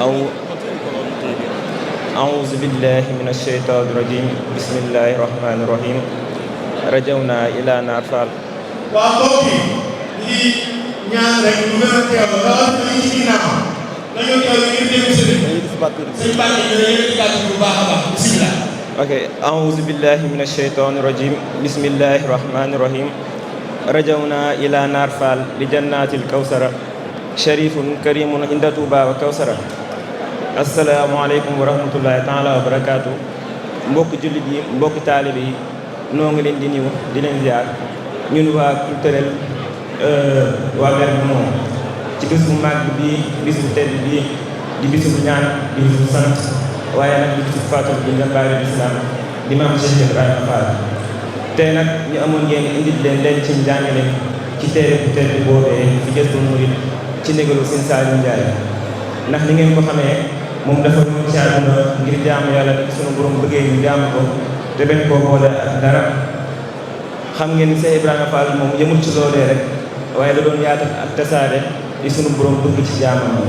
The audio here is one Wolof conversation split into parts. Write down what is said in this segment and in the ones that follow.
أو أعوذ بالله من الشيطان الرجيم بسم الله الرحمن الرحيم رجونا إلى نار فال mbokk yi ñaan rek ñu gën a teew rawatina ñu ci ginnaaw nañoo teew ngir déglu sëriñ sëñ Mbacke ñu yëkkati kàddu bu baax a baax bismillah. ok أعوذ بالله من الشيطان الرجيم بسم الله الرحمن الرحيم رجونا إلى نار فال لجنات الكوثر شريف كريم عند توبا وكوثر asalaamaaleykum wa rahmatullahi taala wa barakaatu mbokk jullit yi mbokk taalibe yi noo ngi leen di niw di leen ziar ñun waa culturel waa Bergamo ci bis bu màgg bi bis bu tedd bi di bis bu ñaan di bis bu sant waaye nag di bis bu faatal bi njàmbaari lislaam di maam Cheikh Ibrahima Fall tey nag ñu amoon ngeen indil leen ci njàngale ci téere bu tedd boobee fi Jazbul Murid ci ndigalu Sëñ Saliou Ndiaye ndax ni ngeen ko xamee moom dafa ñëw ci àdduna ngir jaamu yàlla di sunu borom bëggee ñu jaamu ko te bañ koo boole ak dara xam ngeen ni Cheikh Ibrahima Fall moom yëmul ci loolee rek waaye da doon yaatal ak tasaare di sunu borom bëgg ci jaamam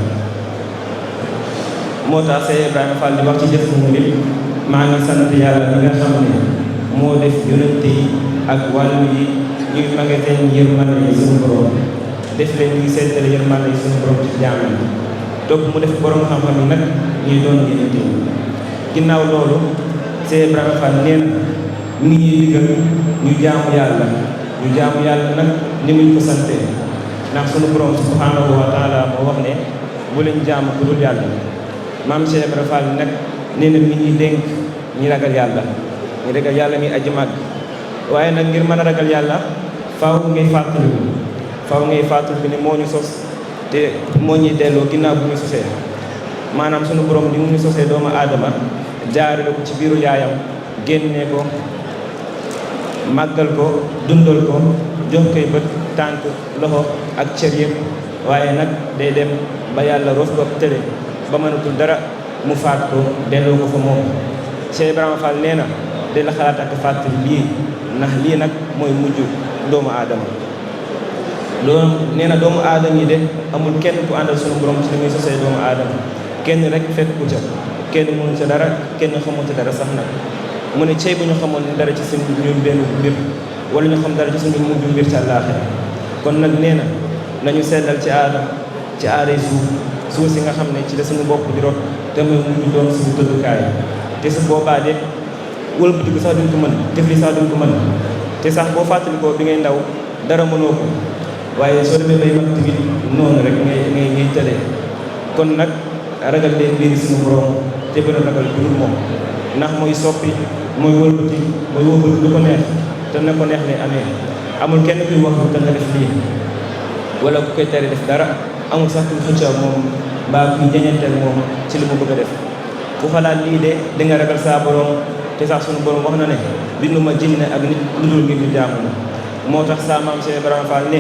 moo tax Cheikh Ibrahima Fall di wax ci Jazbul Murid maa ngi sant yàlla mi nga xam ne moo def yonente yi ak wàllu yi ñuy magasin yërmande yi sunu borom def leen ñuy seetale yërmande yi sunu borom ci jaamam topp mu def borom xam-xam yi nag ñuy doon yonente yi ginnaaw loolu Cheikh Ibrahima Fall nee na mi ngi ñuy digal ñu jaamu yàlla nag ni muñ ko sante ndax sunu borom subhanahu wa taala moo wax ne bu leen jaamu ku dul yàlla maam Cheikh Ibrahima Fall nag nee na mi ñuy dénk ñi ragal yàlla mi aji màgg waaye nag ngir mën a ragal yàlla faaw ngay fàttaliku ne moo ñu sos te moo ñuy delloo ginnaaw bu ñu sosee maanaam sunu borom ni mu ñu sosee doomu aadama jaarale ko ci biiru yaayam génne ko màggal ko dundal ko jox koy bët tànk loxo ak cër yëpp waaye nag day dem ba yàlla rof ko tële ba mënatul dara mu faat ko delloo ko fa moom Cheikh Ibrahima Fall nee na de la xalaat ak fàttali lii ndax lii nag mooy mujj doomu aadama loolu nee na doomu aadama yi de amul kenn ku àndal sunu borom ci li muy sosee doomu aadama kenn rek fekk ku ca kenn mënu ca dara kenn xamul ca dara sax nag mu ne cey bu ñu xamoon dara ci suñu ñu benn mbir wala ñu xam dara ci suñu mujj mbir ci àllaaxira kon nag nee na nañu sellal ci aaday suuf si nga xam ne ci la suñu bopp di rot te muy mujj doon suñu tëddukaay te su boobaa de wëlbatiku sax duñ ko mën tefli sax duñ ko mën te sax boo fàttalikoo bi ngay ndaw dara mënoo ko waaye soo demee bay mag tamit noonu rek ngay tëlee kon nag ragal leen biir suñu borom te bën a ragal bi dul moom ndax mooy soppi mooy wëlbati lu ko neex te na ko neex ne amee amul kenn kuy wax te nga def lii wala ku koy tere def dara amul sax kuy xëccoo moom mbaa kuy jañanteel moom ci li mu bëgg a def ku xalaat lii de di nga ragal saa borom te sax suñu borom wax na ne binduma jinne ak nit lu dul ngir ñu jaamu la moo tax saa maam Cheikh Ibrahima Fall ne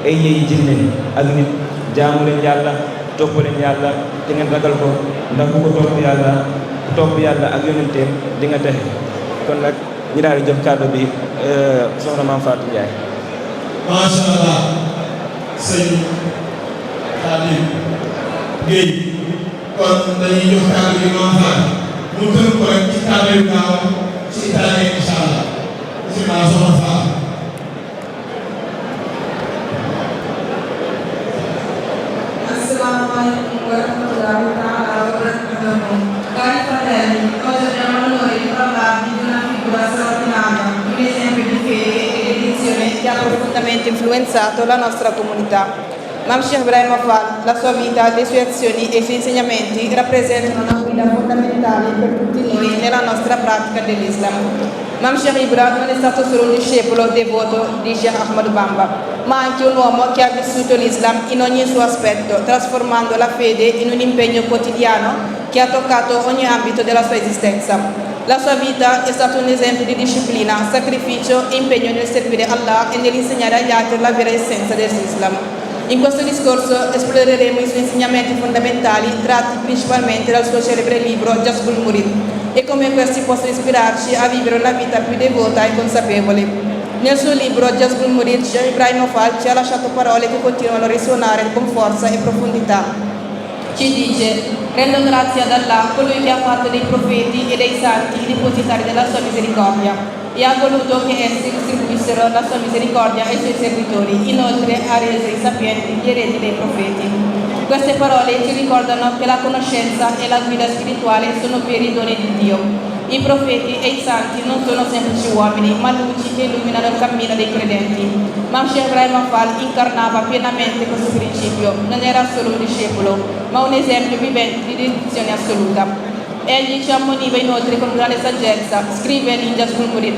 ay yéeyi jinne ak nit jaamu leen yàlla topp leen yàlla te ngeen ragal ko ndax ku ko topp yàlla ak yonenteem di nga texe kon nag ñu daal di jox kàddu bi soxna maam Fatou Ndiaye. macha allah sëñ Khadim Guèye kon dañuy jox kàddu bi maam Fatou mu tënk ko rek ci kàddu yu gaaw ci italien incha allah si maa soxna Fatou. Assalamualaikum warahmatullahi wabarakatuh. Cari fratelli, oggi abbiamo l'onore di parlarvi di una figura straordinaria, un esempio di fede e dedizione che ha profondamente influenzato la nostra comunità. Mam Cheikh Ibrahima Fall, la sua vita, le sue azioni e i suoi insegnamenti rappresentano una guida fondamentale per tutti noi nella nostra pratica dell'Islam. Mam Cheikh Ibrahima non è stato solo un discepolo devoto di Sheikh Ahmad Bamba, ma anche un uomo che ha vissuto l'Islam in ogni suo aspetto, trasformando la fede in un impegno quotidiano che ha toccato ogni ambito della sua esistenza. La sua vita è stato un esempio di disciplina, sacrificio e impegno nel servire Allah e nell'insegnare agli altri la vera essenza dell'Islam. In questo discorso esploreremo i suoi insegnamenti fondamentali tratti principalmente dal suo celebre libro Jazbul Murid e come questi possono ispirarci a vivere una vita più devota e consapevole. Nel suo libro Jazbul Murid, Sheikh Ibrahima Fall ci ha lasciato parole che continuano a risuonare con forza e profondità. ci dice: rendo grazie ad Allah, colui che ha fatto dei profeti e dei santi i depositari della sua misericordia, e ha voluto che essi distribuissero la sua misericordia ai suoi servitori. Inoltre ha reso i sapienti gli eredi dei profeti. Queste parole ci ricordano che la conoscenza e la guida spirituale sono veri doni di Dio. I profeti e i santi non sono semplici uomini, ma luci che illuminano il cammino dei credenti. Imam Sheikh Ibrahim Afal incarnava pienamente questo principio. Non era solo un discepolo, ma un esempio vivente di dedizione assoluta. Egli ci ammoniva inoltre con grande saggezza. Scrive Ninja Sulmurid: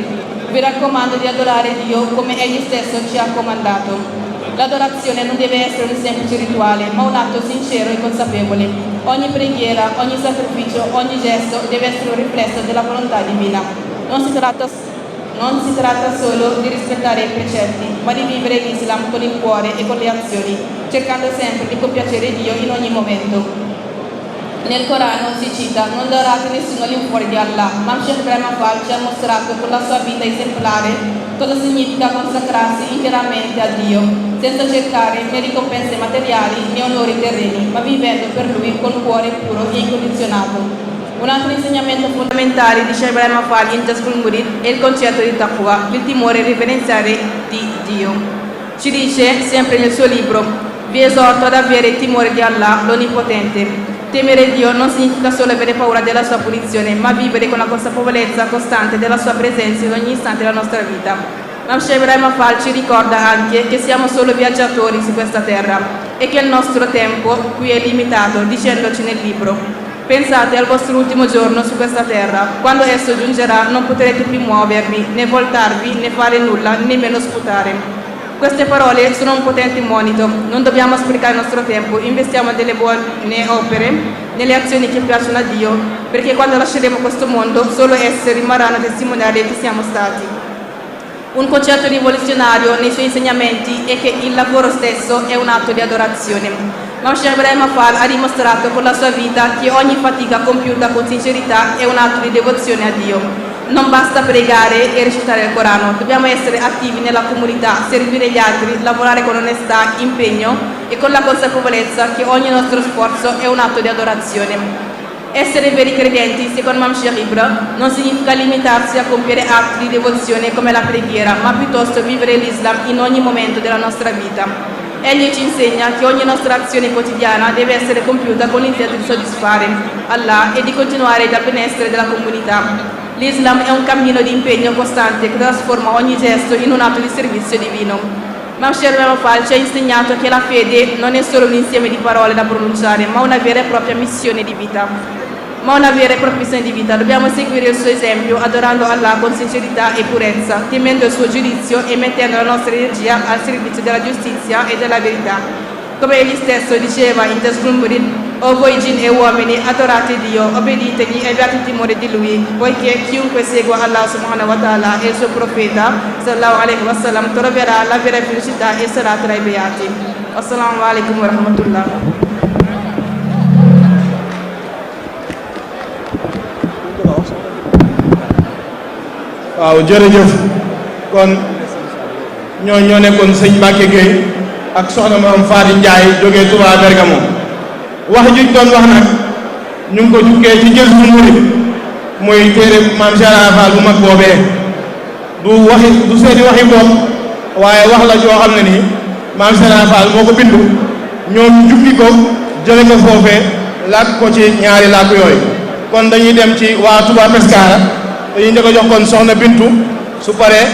vi raccomando di adorare Dio come Egli stesso ci ha comandato. L'adorazione non deve essere un semplice rituale, ma un atto sincero e consapevole. Ogni preghiera, ogni sacrificio, ogni gesto deve essere un riflesso della volontà divina. Non si tratta solo di rispettare i precetti, ma di vivere l'Islam con il cuore e con le azioni, cercando sempre di compiacere Dio in ogni momento. Nel Corano si cita: non adorate nessuno all'infuori di Allah. Imam Sheikh Ibrahim Afal ci ha mostrato con la sua vita esemplare cosa significa consacrarsi interamente a Dio, senza cercare né ricompense materiali né onori terreni, ma vivendo per Lui con cuore puro e incondizionato. Un altro insegnamento fondamentale di Sheikh Ibrahim Afal in Jazbul Murid è il concetto di taqwa, il timore reverenziale di Dio. Ci dice sempre nel suo libro: vi esorto ad avere il timore di Allah, l'Onnipotente. Temere Dio non significa solo avere paura della sua punizione, ma vivere con la consapevolezza costante della sua presenza in ogni istante della nostra vita. Imam Sheikh Ibrahim Afal ci ricorda anche che siamo solo viaggiatori su questa terra e che il nostro tempo qui è limitato, dicendoci nel libro: pensate al vostro ultimo giorno su questa terra. Quando esso giungerà non potrete più muovervi, né voltarvi, né fare nulla, nemmeno sputare. Queste parole sono un potente monito. Non dobbiamo sprecare il nostro tempo, investiamo delle buone opere, nelle azioni che piacciono a Dio, perché quando lasceremo questo mondo solo esse rimarranno a testimoniare chi siamo stati. Un concetto rivoluzionario nei suoi insegnamenti è che il lavoro stesso è un atto di adorazione. Imam Sheikh Ibrahim Afal ha dimostrato con la sua vita che ogni fatica compiuta con sincerità è un atto di devozione a Dio. Non basta pregare e recitare il Corano, dobbiamo essere attivi nella comunità, servire gli altri, lavorare con onestà, impegno e con la consapevolezza che ogni nostro sforzo è un atto di adorazione. Essere veri credenti, secondo Imam Sheikh Ibra, non significa limitarsi a compiere atti di devozione come la preghiera, ma piuttosto vivere l'Islam in ogni momento della nostra vita. Egli ci insegna che ogni nostra azione quotidiana deve essere compiuta con l'intento di soddisfare Allah e di continuare dal benessere della comunità. L'Islam è un cammino di impegno costante che trasforma ogni gesto in un atto di servizio divino. Imam Sheikh Ibrahim Afal ci ha insegnato che la fede non è solo un insieme di parole da pronunciare, ma una vera e propria missione di vita. Dobbiamo seguire il suo esempio, adorando Allah con sincerità e purezza, temendo il suo giudizio e mettendo la nostra energia al servizio della giustizia e della verità. Come egli stesso diceva in Jazbul Murid: o voi jinn e uomini, adorate Dio, obbeditegli e abbiate timore di Lui, poiché chiunque segua Allah subhanahu wa ta'ala e il suo profeta sallallahu alaihi wa sallam troverà la vera felicità e sarà tra i beati. Assalamu alaikum wa rahmatullah. waaw jërëjëf kon ñoo nekkoon sëñ Mbacke Gueye ak soxna Maam Faati Ndiaye jógee Touba Bergamo. wax juñ doon wax nag ñu ngi ko jukkee ci Jazbul Murid muy téere Maam Cheikh Ibrahim Fall bu mag boobee du seeni waxi bopp waaye wax la joo xam ne nii Maam Cheikh Ibrahim Fall moo ko bindu ñoom jukki ko jële ko foofee làkk ko ci ñaari làkk yooyu. kon dañuy dem ci waa Touba Pescara dañuy njëkk a jox kon soxna Bintu su paree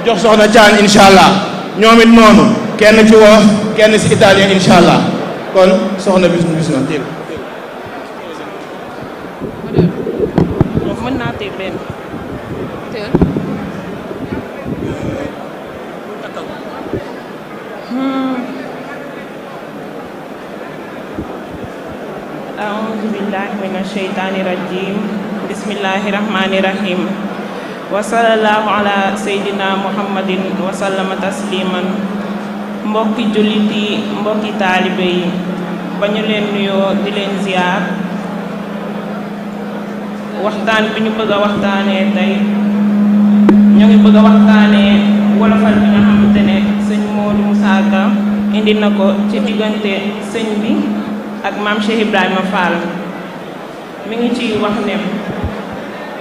jox soxna Thian incha allah ñoom it noonu kenn ci wolof kenn ci italien incha allah kon soxna bismillah teel. mën naa teel benn teel. A'udzu billahi minasyaitonir rajim. Bismillahirrahmanirrahim. Wa sallallahu ala sayyidina Muhammadin wa sallama tasliman. Mbokki jullit yi, mbokki taalibe yi, ba ñu leen nuyoo di leen ziar. Waxtaan bi ñu bëgg a waxtaanee tey ñu ngi bëgg a waxtaanee wolofal bi nga xamante ne sëñ Modou Moussa Ka indi na ko ci diggante sëñ bi ak maam Cheikh Ibrahima Fall mi ngi ciy wax ne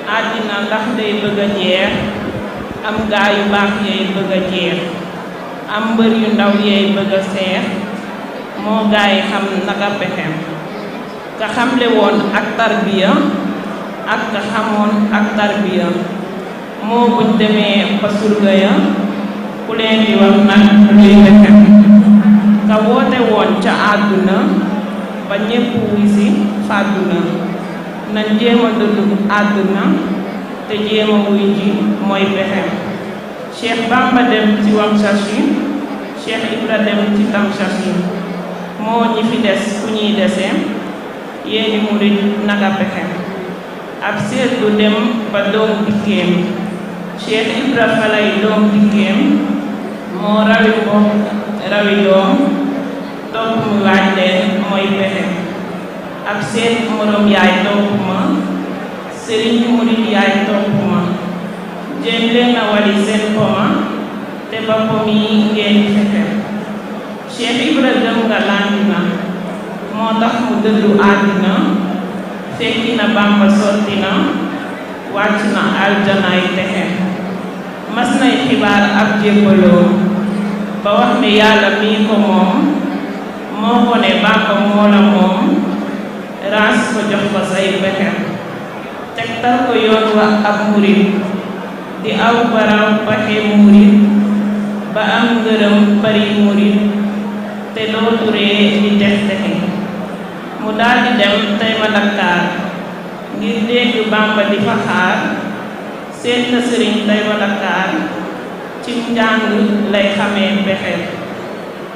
àddina ndax day bëgg a jeex am gaa yu baax yeey bëgg a jeex am mbër yu ndaw yeey bëgg a seex moo gaa yi xam naka pexem ka xamle woon ak tarbiya ak ka xamoon ak tarbiya moo buñ demee ba surga ya ku leen di wax nag luy pexem ka woote woon ca àdduna ba ñépp wuy si fàdduna nañ jéema dëddu àdduna te jéema wuy ji mooy pexem Cheikh Bamba dem ci Wamsachi Cheikh Ibra dem ci Tamsachi moo ñi fi des ku ñuy dese yéeni murit naka pexem ab seet du dem ba doom dikkeem Cheikh Ibra falay doom dikkeem moo rawi ko rawi doom topp mu waaj leen mooy pexem ab seet moroom yaay topp ma sëriñ murit yaay topp ma jéem leen a wali seen poma te ba pom yi ngeen fexem Cheikh Ibra dem nga landi na moo tax mu dëddu àddina fekki na Bàmba sotti na wàcc na aljanaay texem mas nay xibaar ab jébbaloo ba wax ne yàlla mii ko moom moo ko ne Bàmba moo la moom raas ko jox ko say pexem tegtal ko yoon wa ab murit di aw baraw paxe murit ba am ngërëm bari murit te dootu ree di tex texi mu daldi dem tey ma Dakar ngir dégg Bàmba di fa xaar seet na sëriñ tey ma Dakar ci njàng lay xamee pexe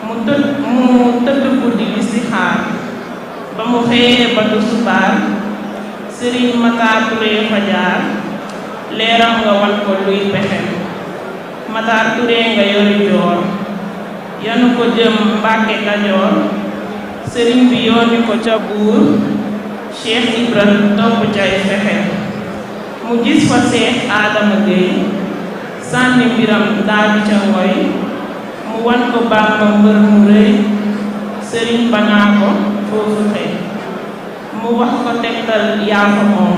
mu tëdd guddi li si xaar ba mu xëyee ba du subaar sëriñ Matar Touré fa jaar leeram nga wan ko luy pexe Matar Touré nga yori joor yanu ko jëm Mbàkke Kajoor sëriñ bi yooni ko ca buur Cheikh Ibra topp cay fexe mu gis fa Seex Adama Gueye sànni mbiram daadi ca ngoy mu wan ko Bàmba mbër mu rëy sëriñ banaa ko foofu xëy mu wax ko tegtal yaa fa moom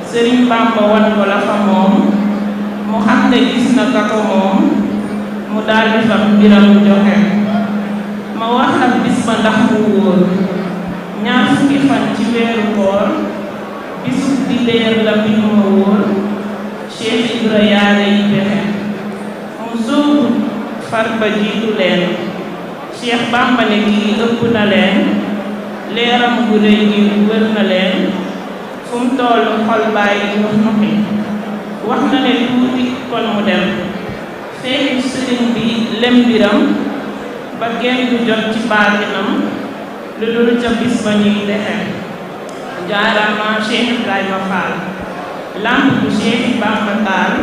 sëriñ Bàmba wan ko la fa moom mu xam ne gis na ka ko moom mu daldi fa mbiram joxe ma wax la bis ba ndax mu wóor ñaar fukki fan ci weeru koor bisu di leer la bi ma wóor Cheikh Ibra yaare yi pexe mu sóobu far ba jiitu leen Cheikh Bàmba ne kii ëpp na leen leeram gu rëy gi wër na leen fu mu tollu xol bàyyi nux nuxi wax na ne tuuti kon mu dem fekk sëriñ bi lem mbiram ba genn du jot ci baatinam lu dul ca bis ba ñuy dexe jaarama Cheikh Ibrahima Fall lamp bu Cheikh Bàmba taal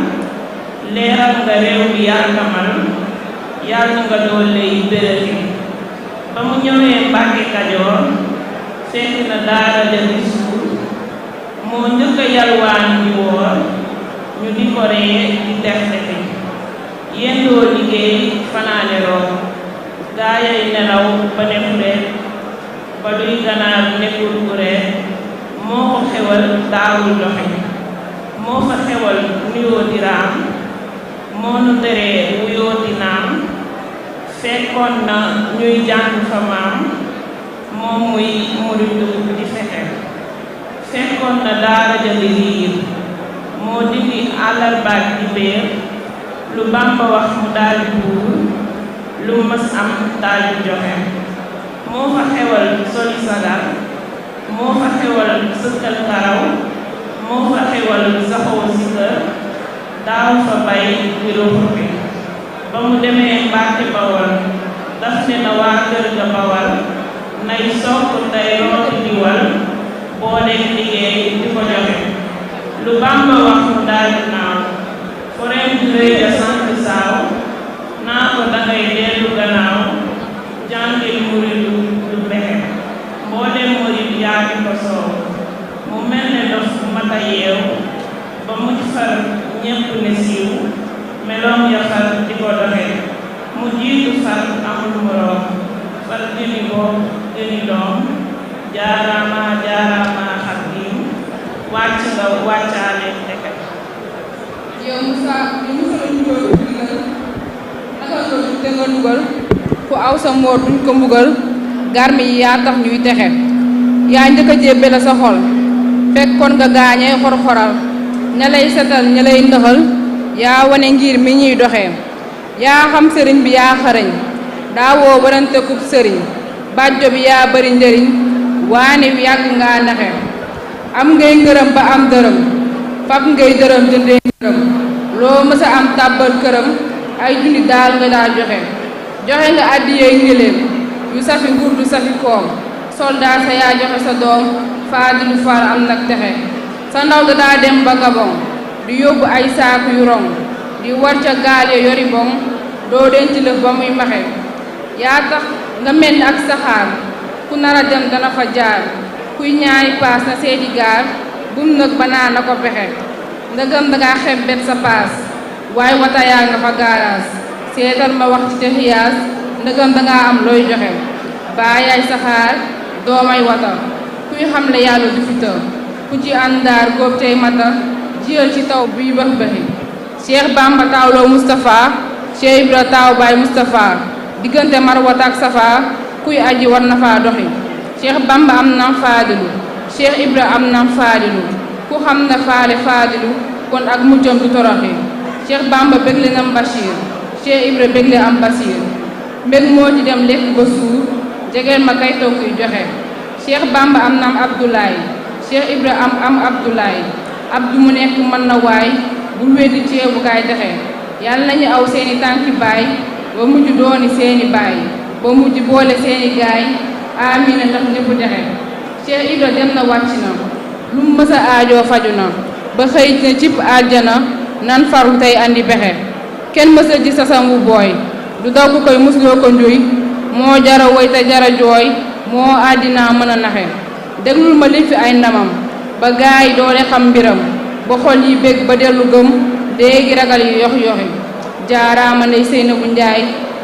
leeral nga réew mi yàggamal yàlla nga doole yi bérëxi ba mu ñëwee Mbàkke Kajoor fekk na daara jëli suur moo njëkk a yalwaan di woor ñu di ko ree di def defi yendoo liggéey fanaane room gaayay nelaw ba ne fureet ba luy ganaar nekkul kureet moo ko xewal daawul doxe moo fa xewal nuyoo di raam moo nu teree wuyoo di naam fekkoon na ñuy jàng fa maam moom muy muridu di fexe fekkoon na daara jëli riir moo dindi àllarbaak di béer lu Bàmba wax mu daldi buur lu mës am daldi joxe moo fa xewal soli sagar moo fa xewal sëkkal karaw moo fa xewal saxoo si kër daaw fa bay biro bi ba mu demee Mbàkke Bawol daf ne na waa kër ga Bawal nay sokk tey rooti diwal booleeg liggéey di ko joxe lu Bàmba wax mu daldi naaw foreem di rëy ja sant saaw naa ko dangay dellu gannaaw jàngil muridu du bexe mbooleem murid yaa di ko soow mu mel ne dof bu mata yeew ba muj far ñépp ne siiw meloom ya far di ko doxe mu jiitu far amul moroom far gëni bopp gëni doom jaaraama jaaraama Xaadim wàcc nga wàccaale ndeke. yow Moussa ñu musaloon loolu digal naka loolu te nga dugal ku aw sa mboor duñ ko mbugal garmi yi yaa tax ñuy texe yaa njëkk a jébbe la sa xol fekkoon nga gaañee xor-xoral ña lay setal ña lay ndëxal yaa wane ngir mi ñuy doxee yaa xam sëriñ bi yaa xarañ daawoo warante kub sëriñ bàjjo bi yaa bari njëriñ waane yàgg ngaa naxe am ngay ngërëm ba am dërëm fab ngay dërëm jëndee ngërëm loo mësa am tàbbal këram ay junni daal nga daa joxe nga àddiyee ngéléem yu safi nguur du safi koom soldaar sa yaa joxe sa doom Faadilu Faal am nag texe sa ndaw ga daa dem ba Gabon di yóbbu ay saaku yu rong di war ca gaal ya yori bong doo denc lëf ba muy maxe yaa tax nga mel ni ak saxaar ku nar a dem dana fa jaar kuy ñaari paas na seeti gaar bum nag ba naa na ko pexe ndëgam dangaa xeb bet sa paas waaye wata yaa nga fa gaaraas seetal ma wax ci ca xiyaas ndëgam dangaa am looy joxe baa yaay saxaar doomay wata kuy xamle yàlla du fi tëw ku ci àndaar góob tey mata jiyal ci taw buy bëx bëxi Cheikh Bamba taawloo Moustapha Cheikh Ibra taaw baay Moustapha diggante Marwata ak Safa kuy aji war na faa doxi Cheikh Bamba am nam faadilu Cheikh Ibra am nam faadilu ku xam ne faale faadilu kon ak mujjam du toroxi Cheikh Bamba bégle nam Bachir Cheikh Ibra bégle am Basir mbég moo ci dem lekk ba suur jegeel ma kay toog kuy joxe Cheikh Bamba am nam Abdoulaye Cheikh Ibra am Abdoulaye Abdou mu nekk mën na waay bul weddi ceebu kaay texe yàlla nañu aw seeni tànki baay ba mujj dooni seeni baay ba mujj boole seeni gaay amina ndax ñëpp texe Cheikh Ibra dem na wàcc na lu mu mës a aajoo faju na ba xëy na cib àjjana nan faru tey andi bexe kenn mës a gis sa sangu booy du daw ku koy musloo ko njuy moo jara woy te jara jooy moo àddinaa mën a naxe déglul ma li fi ay ndamam ba gaay doole xam mbiram ba xol yi bég ba dellu gëm déegi ragal yi yox yoxi jaaraama ndey Seynabu Njaay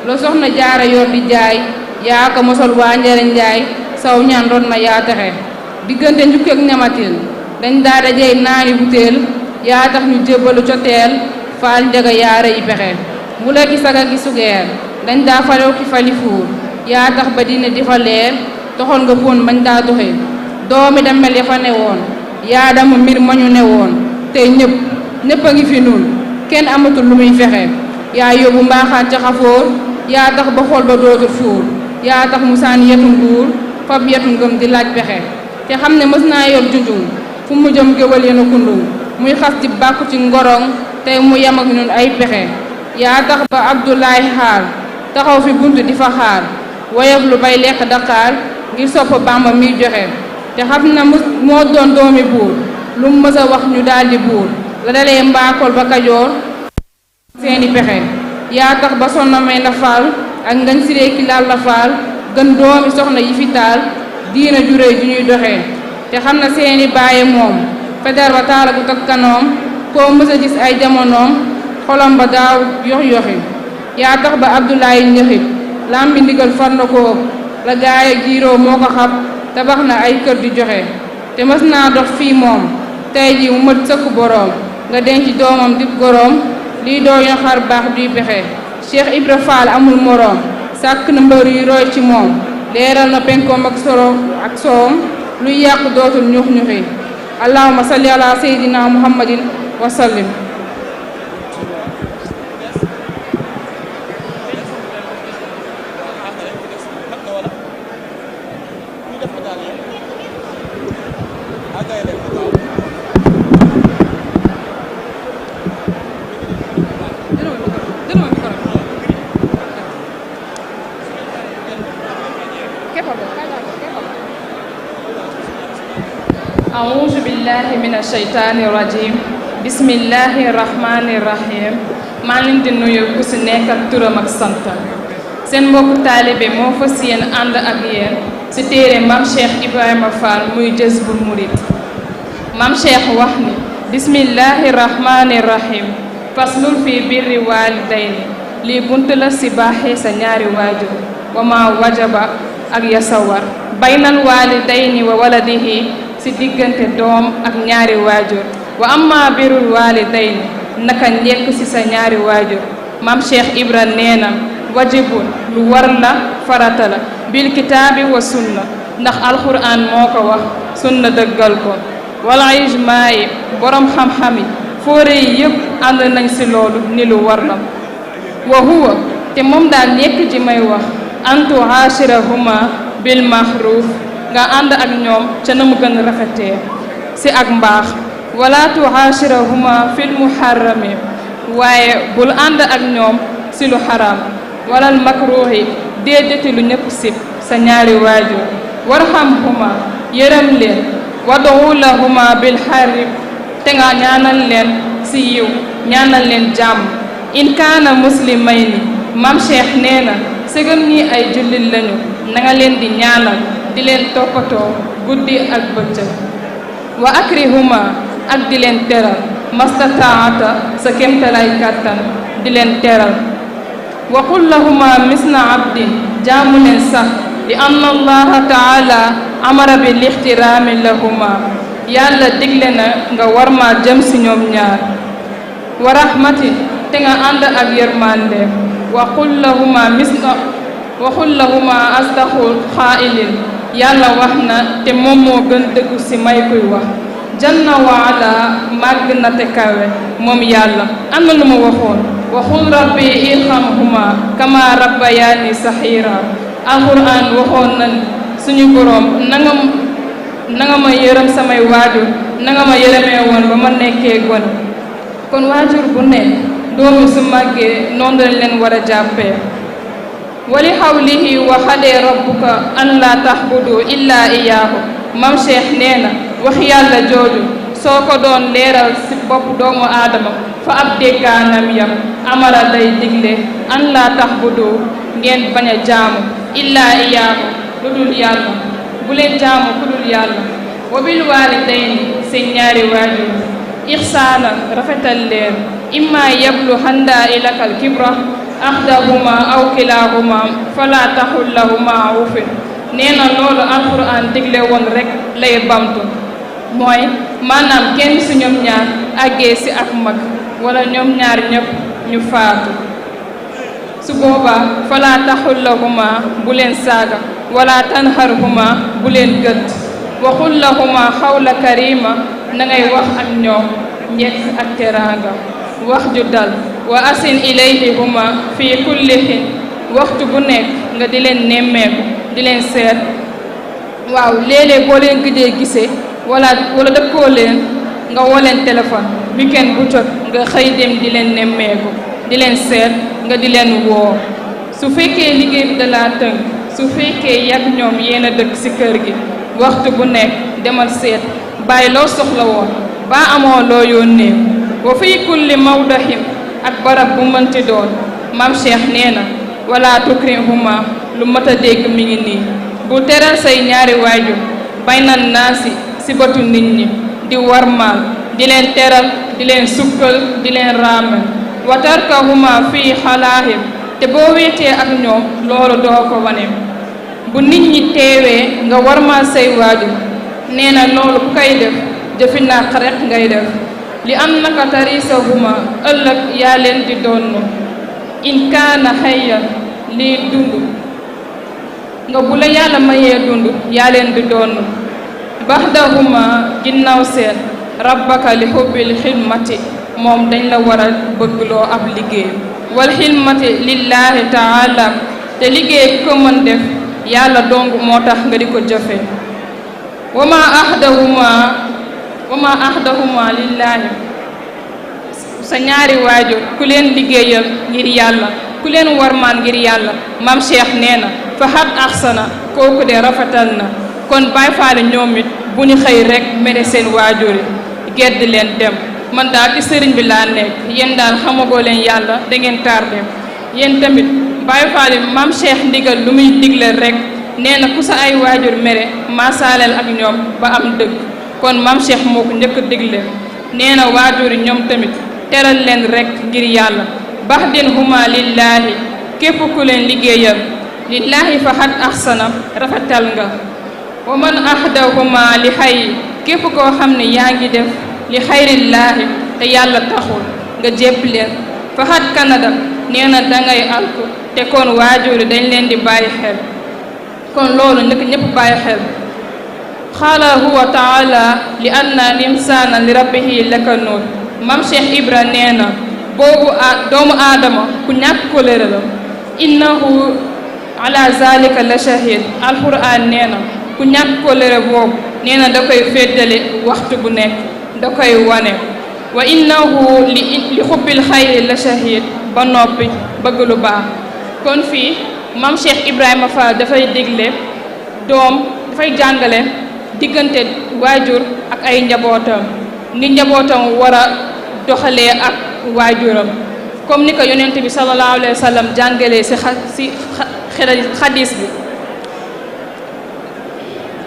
la soxna jaara yor di jaay yaa ko mosol waa njariñ njaay saw ñaan ron na yaa texe diggante njukkeek ñamatil dañ daa dajey naani butéel yaa tax ñu jébbalu coteel faal njaga yaa rëy pexe mu la ki saga ki sugeer dañ daa falew ki fali fuur yaa tax ba dina di fa leer toxol nga fóon bañ daa doxe doomi damel ya fa newoon yaa dama mbir mañu newoon tey ñëpp a ngi fi nun kenn amatul lu muy fexe yaa yóbbu mbaaxaan ca xafóor yaa tax ba xol ba dootul fuur yaa tax mu saan yetu nguur fab yetu ngëm di laaj pexe te xam ne mës naa yor junjung fu mu jëm géwal yena kundung muy xas di bàkku ci ngorong tey mu yam ak ñun ay pexe yaa tax ba Abdoulaye xaar taxaw fi bunt di fa xaar woyof lu bay lekk Dakar ngir sopp Bamba miy joxe te xam na moo doon doomi buur lu mu mës a wax ñu daldi buur la dalee Mbakol ba Kajoor seeni pexe yaa tax ba sonna may na faal ak ngañ siree ki laal la faal gën doomi soxna yi fi taal diina juréy ju ñuy doxee te xam na seeni baaye moom fedar ba taalagu tak kanoom koo mës a gis ay jamonoom xolam ba daaw yox yoxi yaa tax ba Abdoulaye njëxit lambi ndigal far na ko la gaaye giiroo moo ko xab tabax na ay kër di joxe te mës naa dox fii moom tey ji mu mët sëkk boroom nga denc doomam di goroom lii doo yo xar baax duy pexe Cheikh Ibra Fall amul moroom sàkk na mbër yu roy ci moom leeral na penkoom ak soroom ak soom luy yàq dootul ñux ñuxi allahumma salli ala seydina muhammadin wa sallim أعوذ بالله من الشيطان الرجيم بسم الله الرحمن الرحيم maa leen di nuyu ku si nekk ak turam ak santam seen mbokk taalibe moo fas yéen ànd ak yéen si téere Maam Cheikh Ibrahima Fall muy Jazbul Murid Maam Cheikh wax ni bismillahi rahmani rahim faslul fi birri walidayni lii bunt la si baaxee sa ñaari waajur wa ma wajaba ak yasawar baynal walidayni wa waladihi si diggante doom ak ñaari waajur wa amma birul walidayni naka njekk si sa ñaari waajur maam Cheikh Ibra nee na wajibun lu war la farata la bil kitaabi wa sunna ndax alquran moo ko wax sunna dëggal ko wala ijmaa yi borom xam-xam yi foore yi yëpp ànd nañ si loolu ni lu war la wa huwa te moom daal nekk ji may wax antu haashirahuma bil maxruuf nga ànd ak ñoom ca na mu gën a rafetee si ak mbaax wala tu haashirahuma fil muharrami waaye bul ànd ak ñoom si lu xaraam walal makruuhi déedéeti lu ñëpp sib sa ñaari waajur warhamhuma yërëm leen wadu lahuma bil xarib te nga ñaanal leen si yiw ñaanal leen jàmm in kaana muslimayni mam Cheikh nee na sëgëm ñi ay jullit lañu na nga leen di ñaanal di leen toppatoo guddi ak bëccëg wa akrihuma ak di leen teral mastataata sa kemtalay kàttan di leen teral wa qul lahuma misna abdin jaamu leen sax li anna allaha taala amara bi lixtiraami lahuma yàlla digle na nga war ma jëm si ñoom ñaar wa rahmatin te nga ànd ak yërmande wa qul lahuma asdaqul xaailin yàlla wax na te moom moo gën dëggu si may kuy wax janna waala màgg na te kawe moom yàlla am na lu ma waxoon wa qul rabbi irhamhuma kama rabbayani saxiira alquran waxoon na suñu boroom nanga ma yërëm samay waajur nanga ma yërëmee woon ba ma nekkee gone kon waajur bu ne doomi su màggee noonu lañ leen war a jàppee wali xawlihi wa xadee rabbuka an laa taxbudu illa iyaahu mam Cheikh nee na wax yàlla jooju soo ko doon leeral ci bopp doomu aadama fa ab déggaanam yam amara day digle an laa taxbudu ngeen bañ a jaamu illa iyaahu lu dul yàlla bu leen jaamu ku dul yàlla wa bil waalidayni seen ñaari waajur ixsaana rafetal leen imma yablu xanda ilakal kibra axdahuma aw kilahuma fala taxul lahuma ufin nee na loolu alquran digle woon rek lay bamtu mooy maanaam kenn si ñoom ñaar àggee si ak mag wala ñoom ñaar ñëpp ñu faatu su boobaa fala taxul lahuma bu leen saaga wala tanharhuma bu leen gët waxul lahuma xawla karima na ngay wax ak ñoom njekk ak teraanga wax ju dal wa asin ilayhima fii kulli hin waxtu bu nekk nga di leen nemmeeku di leen seet waaw léeg-léeg boo leen gëjee gisee wala dëkkoo leen nga woo leen téléphone weekend bu jot nga xëy dem di leen nemmeeku di leen seet nga di leen woo su fekkee liggéey bi da laa tënk su fekkee yàgg ñoom yéen a dëkk ci kër gi waxtu bu nekk demal seet bàyyi loo soxla woon ba amoo loo yónnee wa fii kulli mawdahin ak barab bu mënti doon maam Cheikh nee na wala tukrihuma lu mat a dégg mi ngi nii bu teral say ñaari waajur baynan naasi si bëtu nit ñi di warmaal di leen teral di leen sukkal di leen raamel wa tarkahuma fii xalaahim te boo wéetee ak ñoom loolu doo ko wane bu nit ñi teewee nga warmaal say waajur nee na loolu ku koy def jëfi naq rek ngay def li annaka tarisahuma ëllëg yaa leen di donnu in kaana hayyan lii dund nga bu la yàlla mayee dund yaa leen di donnu baxdahuma ginnaaw seen rabbaka li xubbil xidmati moom dañ la war a bëggloo ab liggéey wal xidmati lillahi taala te liggéey ko mën def yàlla dong moo tax nga di ko jëfe wama ahdahuma lillahi sa ñaari waajur ku leen liggéeyal ngir yàlla ku leen warmaan ngir yàlla maam Cheikh nee na fa xat axsana kooku de rafetal na kon Baay Faal ñoom it bu ñu xëy rek mere seen waajur yi gedd leen dem man daal ci sëriñ bi laa nekk yéen daal xamagoo leen yàlla da ngeen tardé yéen tamit Baay Faal maam Cheikh ndigal lu muy digle rek nee na ku sa ay waajur mere maasaaleel ak ñoom ba am dëgg kon maam Cheikh moo ko njëkk a digle nee na waajur yi ñoom tamit teral leen rek ngir yàlla baxdin huma lillaahi képp ku leen liggéeyal lillaahi fa xat axsana rafetal nga wa man ahdahuma li xayri képp koo xam ne yaa ngi def li xayrillaahi te yàlla taxul nga jépp leen faxat kanada nee na dangay alku te kon waajuri dañ leen di bàyyi xel kon loolu nag ñëpp bàyyi xel xaala huwa taala li anna limsaana li rabbihi lakanuun mam Cheikh Ibra nee na boobu doomu aadama ku ñàkk kóllëre la innahu ala zalika la shahid alquran nee na ku ñàkk kóllëre boobu nee na da koy féddale waxtu bu nekk da koy wane wa innahu li xubbil xayri la shahid ba noppi bëgg lu baax kon fii mam Cheikh Ibrahima Fall dafay dégle doom dafay jàngale diggante waajur ak ay njabootam ni njabootam war a doxalee ak waajuram comme ni ko yonent bi sallallahu alayhi wa sallam jàngalee si xadis bi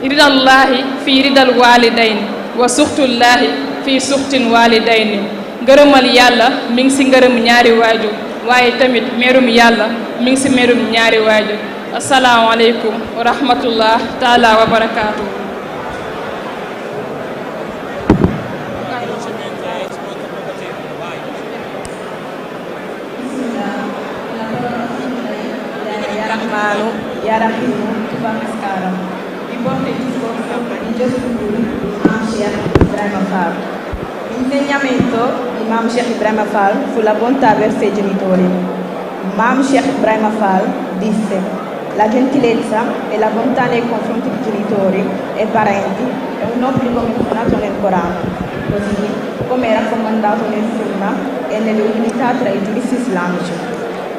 ridallahi fi ridal walidayni wa suxtullahi fi suxtin walidayni ngërëmal yàlla mi ngi si ngërëm ñaari waajur waaye tamit merum yàlla mi ngi si merum ñaari waajur asalaamaaleykum wa rahmatullah taala wa barakaatu. Ya Rahimu, Tuhan sekarang di bawah discorso di Gesù Imam Sheikh Ibrahima Fall. L'insegnamento di Imam Sheikh Ibrahima Fall fu la bontà verso i genitori. Imam Sheikh Ibrahima Fall disse: la gentilezza e la bontà nei confronti dei genitori e parenti è un obbligo menzionato nel Corano, così come è raccomandato nel Sunnah e nelle unità tra i giuristi islamici.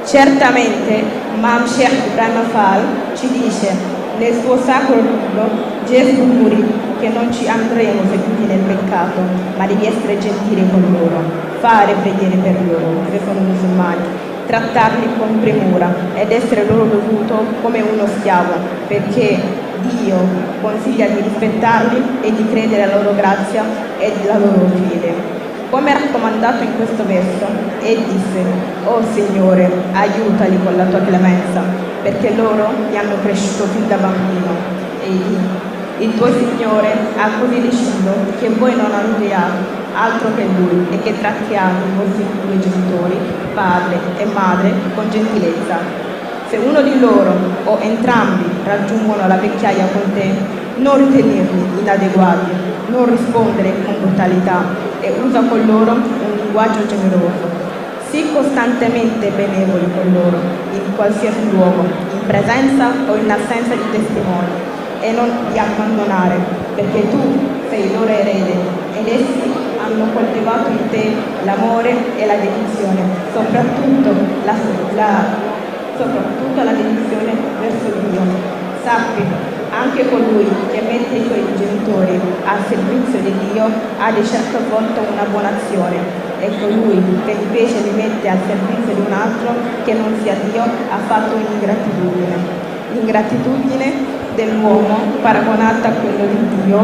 Certamente Imam Sheikh Ibrahima Fall ci dice nel suo sacro libro Gesù giuri che non ci andremo seduti nel peccato, ma devi essere gentile con loro, fare preghiere per loro se sono musulmani, trattarli con premura ed essere loro dovuto come uno schiavo, perché Dio consiglia di rispettarli e di credere alla loro grazia e alla loro fede. Come raccomandato in questo verso, e disse: «Oh Signore, aiutali con la tua clemenza, perché loro mi hanno cresciuto fin da bambino». E il tuo Signore ha così deciso che voi non abbiate altro che Lui e che trattiate i vostri due genitori, padre e madre, con gentilezza. Se uno di loro o entrambi raggiungono la vecchiaia con te, non ritenerli inadeguati, non rispondere con brutalità e usa con loro un linguaggio generoso. Sii costantemente benevoli con loro, in qualsiasi luogo, in presenza o in assenza di testimoni, e non li abbandonare, perché tu sei il loro erede ed essi hanno coltivato in te l'amore e la dedizione, soprattutto la dedizione verso Dio. Sappi, anche colui che mette i suoi genitori al servizio di Dio ha di certo volta una buona azione, e colui che invece li mette al servizio di un altro che non sia Dio ha fatto un'ingratitudine. L'ingratitudine dell'uomo paragonata a quello di Dio,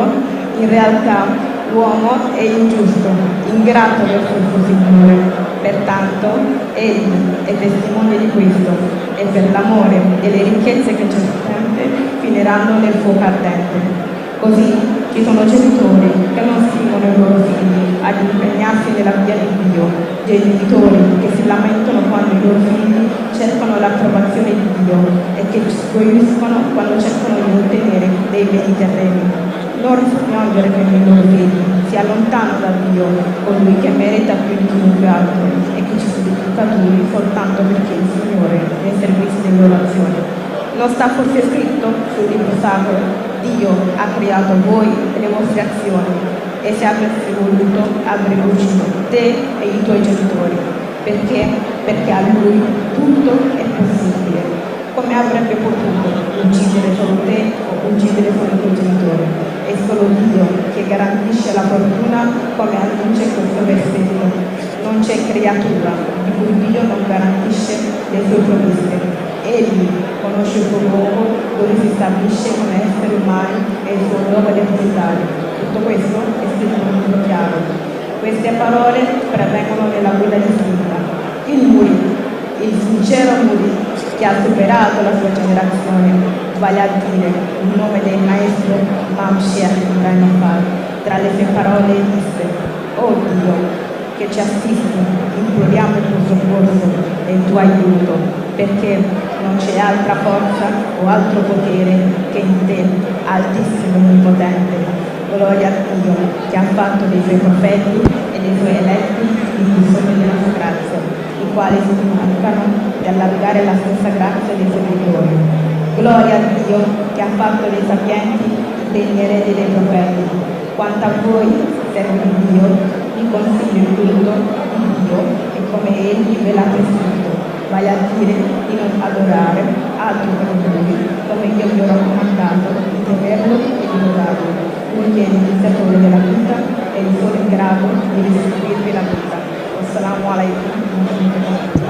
in realtà l'uomo è ingiusto, ingrato verso il suo Signore. Pertanto egli è testimone di questo, e per l'amore e le ricchezze che ci finiranno nel fuoco ardente. Così ci sono genitori che non spingono i loro figli ad impegnarsi nella via di Dio, genitori che si lamentano quando i loro figli cercano l'approvazione di Dio e che si sgoiscono quando cercano di ottenere dei beni terreni. Non rispondere per i loro figli, si allontanano da Dio, colui che merita più di chiunque altro, e che ci sono educatori soltanto perché il Signore è nei servizi delle loro azioni. Non sta forse scritto sul libro sacro: Dio ha creato voi e le vostre azioni, e se avesse voluto avrebbe ucciso te e i tuoi genitori. Perché a Lui tutto è possibile. Come avrebbe potuto uccidere solo te o uccidere solo i tuoi genitori? È solo Dio che garantisce la fortuna, come annuncia questo versetto. Non c'è creatura di cui Dio non garantisce le sue provviste. Egli conosce il suo luogo dove si stabilisce come esseri umani e il suo luogo depositario. Tutto questo è scritto in modo chiaro. Queste parole prevengono nella guida di Scritta. Il sincero Muri, che ha superato la sua generazione, vale a dire il nome del maestro Imam Sheikh Ibrahim Fall. Tra le sue parole disse: "Oh Dio, che ci assisti, imploriamo il tuo soccorso e il tuo aiuto, perché non c'è altra forza o altro potere che in te, altissimo e onnipotente. Gloria a Dio che ha fatto dei suoi profeti e dei suoi eletti il bisogno della sua grazia, i quali si mancano di allargare la stessa grazia dei servitori. Gloria a Dio che ha fatto dei sapienti degli eredi dei profeti. Quanto a voi, servi di Dio, vi consiglio il culto di Dio e come Egli ve l'ha prescritto, vale a dire di non adorare altro che Lui, come io vi ho raccomandato di temerlo e di lodare. Lui è l'iniziatore della vita e il solo in grado di restituirvi la vita. Assalamu alaikum.